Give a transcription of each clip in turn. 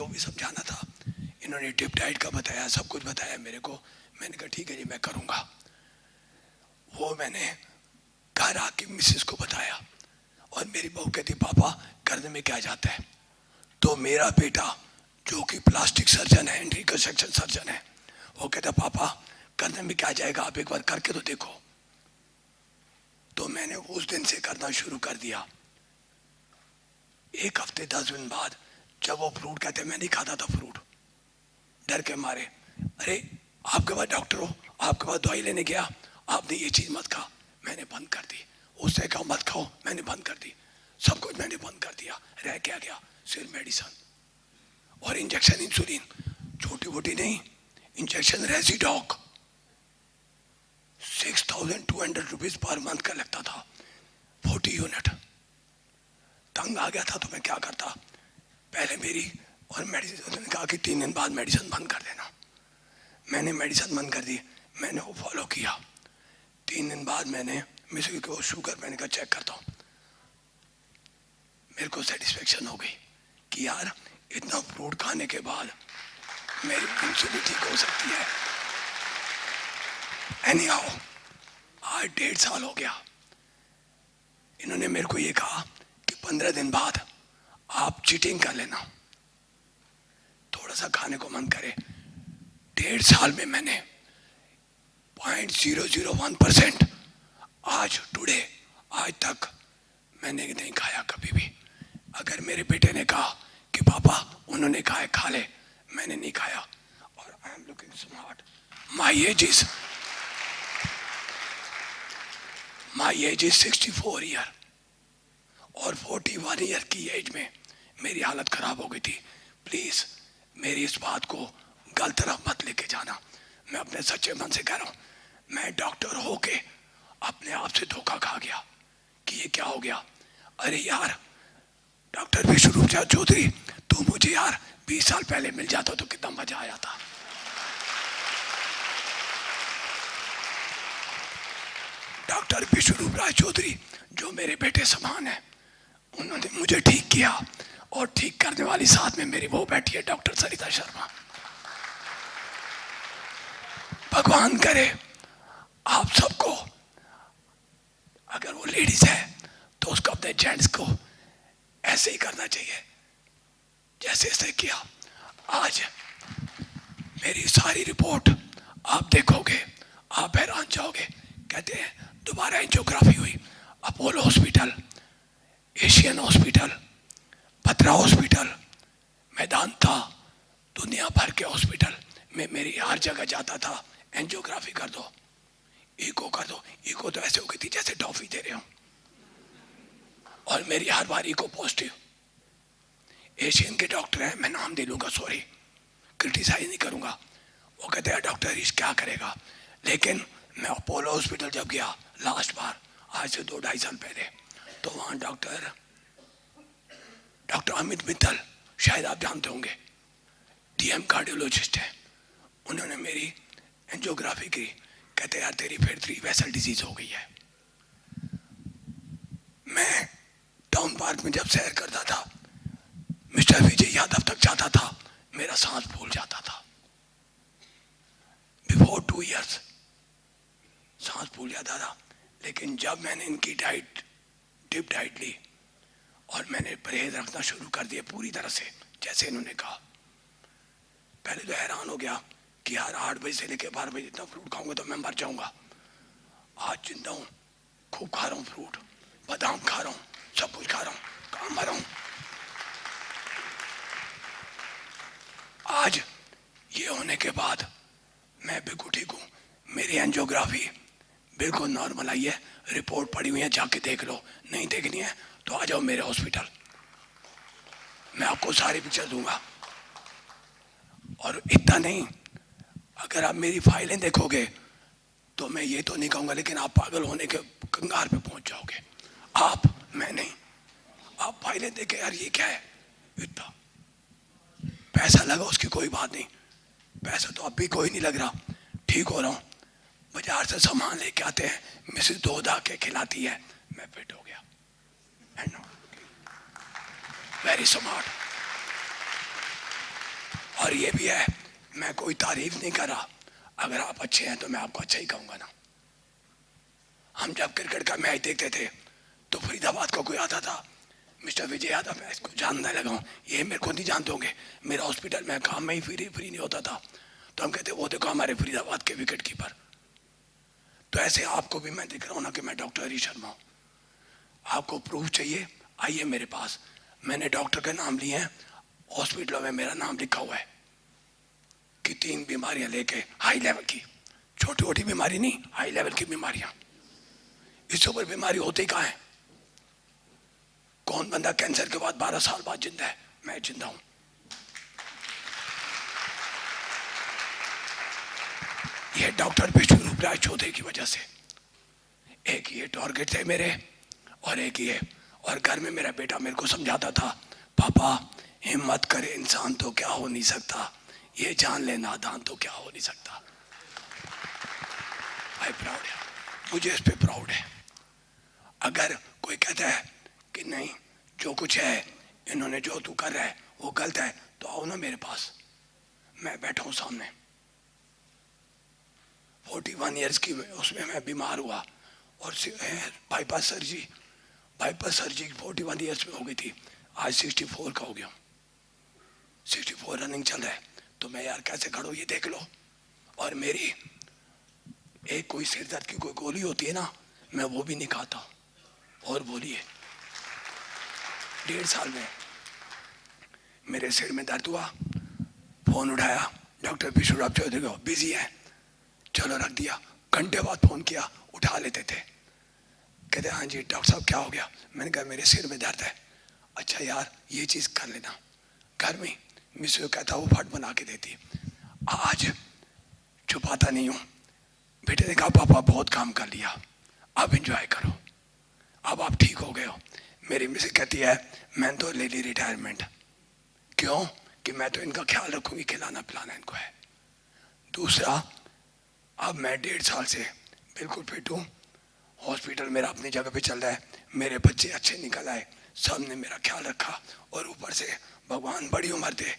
जो भी समझाना था इन्होंने टिप डाइट का बताया, सब कुछ बताया मेरे को। मैंने कहा ठीक है जी मैं करूँगा। वो मैंने घर आके मिसेस को बताया और मेरी बहू कहती पापा करने में क्या जाता है। तो मेरा बेटा जो कि प्लास्टिक सर्जन है, रिकंस्ट्रक्शन सर्जन है, वो कहता पापा करने में क्या जाएगा, आप एक बार करके तो देखो। तो मैंने उस दिन से करना शुरू कर दिया। एक हफ्ते 10 दिन बाद जब वो फ्रूट कहते, मैं नहीं खाता था फ्रूट डर के मारे। अरे आपके पास डॉक्टर हो, आपके पास दवाई लेने गया, आपने ये चीज मत खा, मैंने बंद कर दी। उससे कहा मत खाओ, मैंने बंद कर दी। सब कुछ मैंने बंद कर दिया। रह क्या गया, सिर्फ मेडिसिन और इंजेक्शन, इंसुलिन, छोटी मोटी नहीं, इंजेक्शन रेजिडॉक 6,200 रुपीज पर मंथ का लगता था, 40 यूनिट। तंग आ गया था तो मैं क्या करता, पहले मेरी और मेडिसिन, उन्होंने कहा कि 3 दिन बाद मेडिसिन बंद कर देना। मैंने मेडिसिन बंद कर दी, मैंने वो फॉलो किया। 3 दिन बाद मैंने मिसेस को शुगर मैंने कहा चेक करता हूँ। मेरे को सेटिस्फेक्शन हो गई कि यार इतना फ्रूट खाने के बाद मेरी इंसुलिन ठीक हो सकती है। एनीहाउ आज 1.5 साल हो गया। इन्होंने मेरे को ये कहा कि 15 दिन बाद आप चीटिंग कर लेना, थोड़ा सा खाने को मन करे। 1.5 साल में मैंने 0.001% आज टुडे आज तक मैंने नहीं खाया कभी भी। अगर मेरे बेटे ने कहा कि पापा उन्होंने कहा है खा ले, मैंने नहीं खाया। और I am looking smart. My age is 64 year और 41 ईयर की एज में मेरी हालत खराब हो गई थी। प्लीज मेरी इस बात को गलत तरफ मत लेके जाना। मैं अपने सच्चे मन से कह रहा हूं, मैं डॉक्टर होके अपने आप से धोखा खा गया कि ये क्या हो गया। अरे यार डॉक्टर विष्णुरूप चौधरी, तू मुझे यार 20 साल पहले मिल जाता तो कितना मजा आया था। डॉक्टर विष्णुरूप राय चौधरी जो मेरे बेटे समान है, उन्होंने मुझे ठीक किया और ठीक करने वाली साथ में मेरी वो बैठी है डॉक्टर सरिता शर्मा। भगवान करे आप सबको, अगर वो लेडीज है तो उसको अपने जेंट्स को ऐसे ही करना चाहिए जैसे इसने किया। आज मेरी सारी रिपोर्ट आप देखोगे आप हैरान जाओगे। कहते हैं दोबारा एंजियोग्राफी हुई, अपोलो हॉस्पिटल, एशियन हॉस्पिटल, भद्रा हॉस्पिटल, मेदांता, दुनिया भर के हॉस्पिटल में मेरी हर जगह जाता था, एंजियोग्राफी कर दो, इको कर दो। इको तो ऐसे हो गई थी जैसे टॉफी दे रहे हो, और मेरी हर बार इको पॉजिटिव। एशियन के डॉक्टर हैं, मैं नाम दे लूंगा, सॉरी, क्रिटिसाइज नहीं करूंगा। वो कहते हैं डॉक्टर इस क्या करेगा। लेकिन मैं अपोलो हॉस्पिटल जब गया लास्ट बार, आज से 2-2.5 साल पहले, तो वहां डॉक्टर अमित मित्तल, शायद आप जानते होंगे, डीएम कार्डियोलॉजिस्ट है, उन्होंने मेरी एंजियोग्राफी की। कहते यार तेरी फिर 3 वेसल डिजीज हो गई है। मैं टाउन पार्क में जब सैर करता था, मिस्टर विजय यादव तक जाता था, मेरा सांस फूल जाता था। बिफोर 2 years सांस फूल जाता था। लेकिन जब मैंने इनकी डाइट, डिप डाइट ली और मैंने परहेज रखना शुरू कर दिया पूरी तरह से जैसे इन्होंने कहा, पहले तो हैरान हो गया कि यार 8 बजे से लेकर 12 बजे इतना फ्रूट खाऊंगा तो मैं मर जाऊंगा। आज जिंदा हूं, खूब खा रहा हूं फ्रूट, बादाम खा रहा हूं, सब कुछ खा रहा हूं, कहां मरा हूं। आज ये होने के बाद मैं बिल्कुल ठीक हूं। मेरी एंजियोग्राफी बिल्कुल नॉर्मल आई है, रिपोर्ट पड़ी हुई है, जाके देख लो। नहीं देखनी है तो आ जाओ मेरे हॉस्पिटल, मैं आपको सारी पिक्चर दूंगा। और इतना नहीं, अगर आप मेरी फाइलें देखोगे तो मैं ये तो नहीं कहूंगा, लेकिन आप पागल होने के कंगार पे पहुंच जाओगे। आप, मैं नहीं, आप फाइलें देखे यार ये क्या है, इतना पैसा लगा उसकी कोई बात नहीं, पैसा तो अब भी कोई नहीं लग रहा, ठीक हो रहा हूं। बाजार से सामान लेके आते हैं, मिसेस दूध आके खिलाती है, मैं फिट हो गया। Very smart. और ये भी है, मैं कोई तारीफ नहीं कर रहा, अगर आप अच्छे हैं तो मैं आपको अच्छा ही कहूँगा ना। हम जब क्रिकेट का मैच देखते थे तो फरीदाबाद का कोई आता था, मिस्टर विजय यादव, मैं इसको जानने लगा हूँ, ये मेरे को नहीं जानते होंगे, मेरा हॉस्पिटल में काम में ही फ्री नहीं होता था, तो हम कहते वो देखो हमारे फरीदाबाद के विकेट कीपर। तो ऐसे आपको भी मैं दिख रहा हूँ ना कि मैं डॉक्टर हरीश शर्मा हूँ। आपको प्रूफ चाहिए, आइए मेरे पास, मैंने डॉक्टर के नाम लिए हैं, हॉस्पिटलों में मेरा नाम लिखा हुआ है कि 3 बीमारियां लेके, हाई लेवल की, छोटी छोटी बीमारी नहीं, हाई लेवल की बीमारियां। इससे ऊपर बीमारी होती कहाँ है? कौन बंदा कैंसर के बाद 12 साल बाद जिंदा है? मैं जिंदा हूं। ये डॉक्टर विश्वरूप राय चौधरी की वजह से। एक ये टारगेट थे मेरे, और एक ये, और घर में मेरा बेटा मेरे को समझाता था, पापा हिम्मत करे इंसान तो क्या हो नहीं सकता, ये जान ले नादान तो क्या हो नहीं सकता। आई प्राउड है, मुझे इस पे प्राउड है। अगर कोई कहता है कि नहीं जो कुछ है इन्होंने जो तू कर रहा है वो गलत है, तो आओ ना मेरे पास, मैं बैठा हूं सामने। 41 ईयर्स की उसमें मैं बीमार हुआ और बाईपास सर्जरी 41 ईयर्स में हो गई थी, आज 64 का हो गया, 64 रनिंग चल रहा है। तो मैं यार कैसे खड़ो ये देख लो। और मेरी एक कोई सिर दर्द की कोई गोली होती है ना, मैं वो भी नहीं खाता। और बोलिए 1.5 साल में मेरे सिर में दर्द हुआ, फोन उठाया, डॉक्टर विश्वरूप चौधरी को, बिजी है, चलो रख दिया। घंटे बाद फोन किया, उठा लेते थे, कहते हाँ जी डॉक्टर साहब क्या हो गया? मैंने कहा मेरे सिर में दर्द है। अच्छा यार ये चीज कर लेना, घर में मिस कहता वो फट बना के देती। आज छुपाता नहीं हूं। बेटे ने कहा पापा बहुत काम कर लिया, अब एंजॉय करो, अब आप ठीक हो गए हो। मेरी मिसेज कहती है मैंने तो ले ली रिटायरमेंट। क्यों? कि मैं तो इनका ख्याल रखूंगी, खिलाना पिलाना इनको है। दूसरा, अब मैं 1.5 साल से बिल्कुल फिट हूँ, हॉस्पिटल मेरा अपनी जगह पे चल रहा है, मेरे बच्चे अच्छे निकल आए, सब ने मेरा ख्याल रखा, और ऊपर से भगवान बड़ी उम्र दे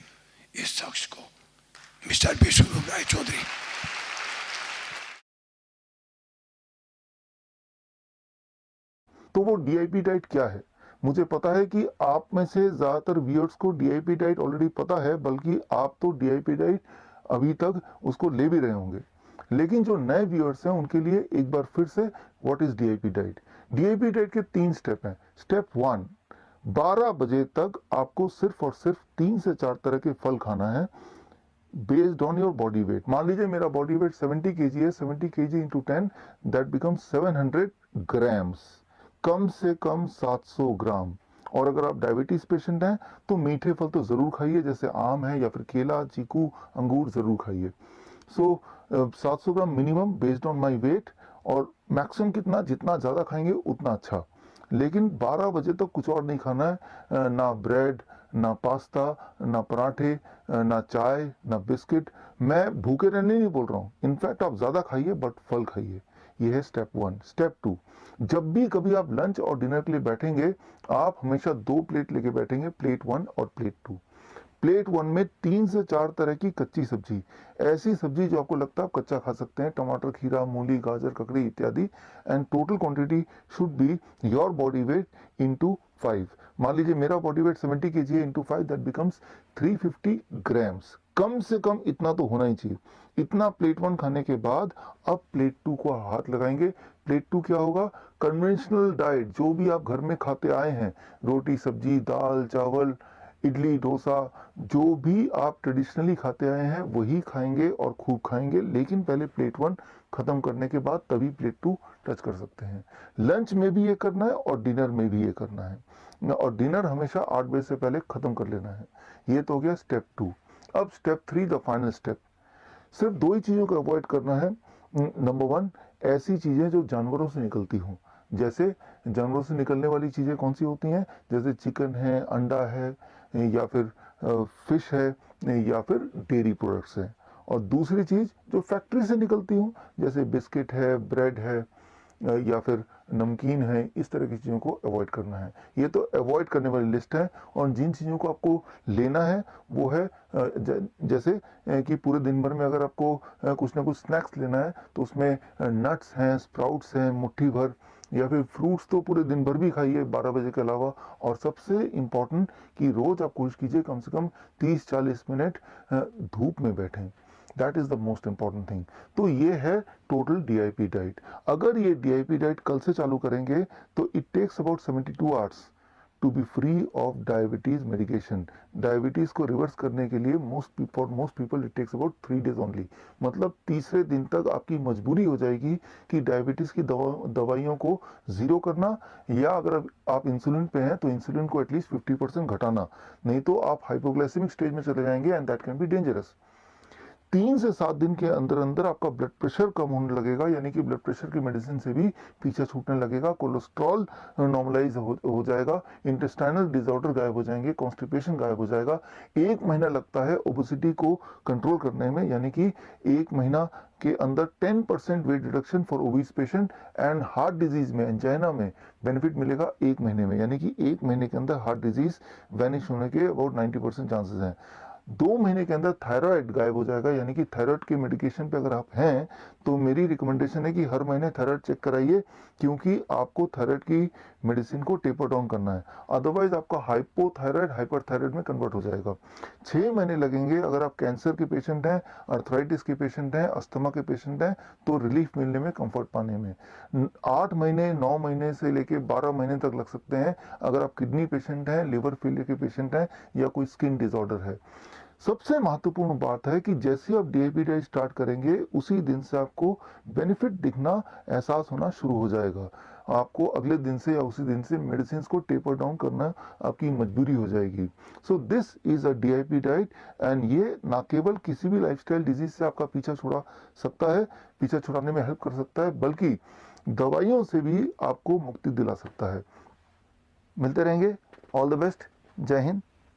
इस शख्स को, मिस्टर विश्वरूप राय चौधरी। तो वो डीआईपी डाइट क्या है? मुझे पता है कि आप में से ज़्यादातर व्यूअर्स को डीआईपी डाइट ऑलरेडी पता है, बल्कि आप तो डीआईपी डाइट अभी तक उसको ले भी रहे होंगे। लेकिन जो नए व्यूअर्स हैं उनके लिए एक बार फिर से what is DIP diet. DIP diet के 3 स्टेप हैं। स्टेप 1, 12 बजे तक आपको सिर्फ और सिर्फ 3 से 4 तरह के फल खाना है based on your body weight. मान लीजिए मेरा बॉडी वेट 70 kg है, 70 kg into 10 that becomes 700 grams, कम से कम 700 ग्राम। और अगर आप डायबिटीज पेशेंट हैं तो मीठे फल तो जरूर खाइए, जैसे आम है या फिर केला, चीकू, अंगूर जरूर खाइए। So 700 gram minimum based on my weight, और मैक्सिमम कितना, जितना ज़्यादा खाएंगे उतना अच्छा। लेकिन 12 बजे तक कुछ और नहीं खाना है, ना ब्रेड, ना पास्ता, ना पराठे, ना चाय, ना बिस्किट। मैं भूखे रहने नहीं बोल रहा हूँ, इनफैक्ट आप ज़्यादा खाइए बट फल खाइए। ये है स्टेप 1। स्टेप 2, जब भी कभी आप लंच और डिनर के लिए बैठेंगे, आप हमेशा 2 प्लेट लेके बैठेंगे, प्लेट 1 और प्लेट 2। प्लेट 1 में 3 से 4 तरह की कच्ची सब्जी, ऐसी सब्जी जो आपको लगता है आप कच्चा खा सकते हैं, टमाटर, खीरा, मूली, गाजर, ककड़ी इत्यादि। And total quantity should be your body weight into 5। मान लीजिए मेरा बॉडी वेट 70 kg है, इंटू 5 दैट बिकम्स 350 ग्राम्स। कम से कम इतना तो होना ही चाहिए। इतना प्लेट 1 खाने के बाद अब प्लेट 2 को हाथ लगाएंगे। प्लेट 2 क्या होगा? कन्वेंशनल डाइट, जो भी आप घर में खाते आए हैं, रोटी, सब्जी, दाल, चावल, इडली, डोसा, जो भी आप ट्रेडिशनली खाते आए हैं वही खाएंगे और खूब खाएंगे। लेकिन पहले प्लेट 1 खत्म करने के बाद तभी प्लेट 2 टच कर सकते हैं। लंच में भी ये करना है और डिनर में भी ये करना है, और डिनर हमेशा 8 बजे से पहले खत्म कर लेना है। ये तो हो गया स्टेप 2। अब स्टेप 3, द फाइनल स्टेप। सिर्फ 2 ही चीज़ों को अवॉइड करना है। नंबर 1, ऐसी चीज़ें जो जानवरों से निकलती हों। जैसे जानवरों से निकलने वाली चीज़ें कौन सी होती हैं? जैसे चिकन है, अंडा है, या फिर फिश है, या फिर डेयरी प्रोडक्ट्स हैं। और दूसरी चीज़ जो फैक्ट्री से निकलती हूँ, जैसे बिस्किट है, ब्रेड है, या फिर नमकीन है, इस तरह की चीज़ों को अवॉइड करना है। ये तो अवॉइड करने वाली लिस्ट है। और जिन चीज़ों को आपको लेना है वो है जैसे कि पूरे दिन भर में अगर आपको कुछ ना कुछ स्नैक्स लेना है तो उसमें नट्स हैं, स्प्राउट्स हैं मुट्ठी भर, या फिर फ्रूट्स तो पूरे दिन भर भी खाइए 12 बजे के अलावा। और सबसे इम्पॉर्टेंट कि रोज़ आप कोशिश कीजिए कम से कम 30-40 मिनट धूप में बैठें। That is the most important thing. तो ये है टोटल डीआईपी डाइट। अगर ये डीआईपी डाइट कल से चालू करेंगे तो it takes about 72 hours to be free of diabetes medication. Diabetes को रिवर्स करने के लिए for most people it takes about 3 days only. मतलब तीसरे दिन तक आपकी मजबूरी हो जाएगी कि डायबिटीज की दवाइयों को जीरो करना, या अगर आप इंसुलिन पे हैं तो इंसुलिन को एटलीस्ट 50% घटाना, नहीं तो आप हाइपोग्लाइसेमिक स्टेज में चले जाएंगे and that can be dangerous. 3 से 7 दिन के अंदर अंदर आपका ब्लड प्रेशर कम होने लगेगा, यानी कि ब्लड प्रेशर की मेडिसिन से भी पीछे छूटने लगेगा, कोलेस्ट्रॉल नॉर्मलाइज हो जाएगा, इंटेस्टाइनल डिसऑर्डर गायब हो जाएंगे, कॉन्स्टिपेशन गायब हो जाएगा। 1 महीना लगता है ओबेसिटी को कंट्रोल करने में, यानी कि 1 महीना के अंदर 10% weight reduction for obese patient. And heart disease में, एंजाइना में बेनिफिट मिलेगा 1 महीने में, यानी कि 1 महीने के अंदर हार्ट डिजीज वैनिश होने के अबाउट 90% चांसेस हैं। 2 महीने के अंदर थायराइड गायब हो जाएगा, यानी कि थायराइड के मेडिकेशन पे अगर आप हैं तो मेरी रिकमेंडेशन है कि हर महीने थायराइड चेक कराइए, क्योंकि आपको थायराइड की मेडिसिन को टेपर डाउन करना है, अदरवाइज आपका हाइपोथायराइड हाइपरथायराइड में कन्वर्ट हो जाएगा। 6 महीने लगेंगे अगर आप कैंसर के पेशेंट हैं, अर्थराइटिस के पेशेंट हैं, अस्थमा के पेशेंट हैं, तो रिलीफ मिलने में, कंफर्ट पाने में। 8 महीने 9 महीने से लेके 12 महीने तक लग सकते हैं अगर आप किडनी पेशेंट हैं, लिवर फेलियर के पेशेंट हैं, या कोई स्किन डिसऑर्डर है। सबसे महत्वपूर्ण बात है कि जैसे आप डीआईपी डाइट स्टार्ट करेंगे उसी दिन से आपको बेनिफिट दिखना, एहसास होना शुरू हो जाएगा। आपको अगले दिन से या उसी दिन से मेडिसिन को टेपर डाउन करना आपकी मजबूरी हो जाएगी। So this is a DIP diet, and ये ना केवल किसी भी लाइफस्टाइल डिजीज से आपका पीछा छुड़ा सकता है, पीछा छुड़ाने में हेल्प कर सकता है, बल्कि दवाइयों से भी आपको मुक्ति दिला सकता है। मिलते रहेंगे। All the best. जय हिंद।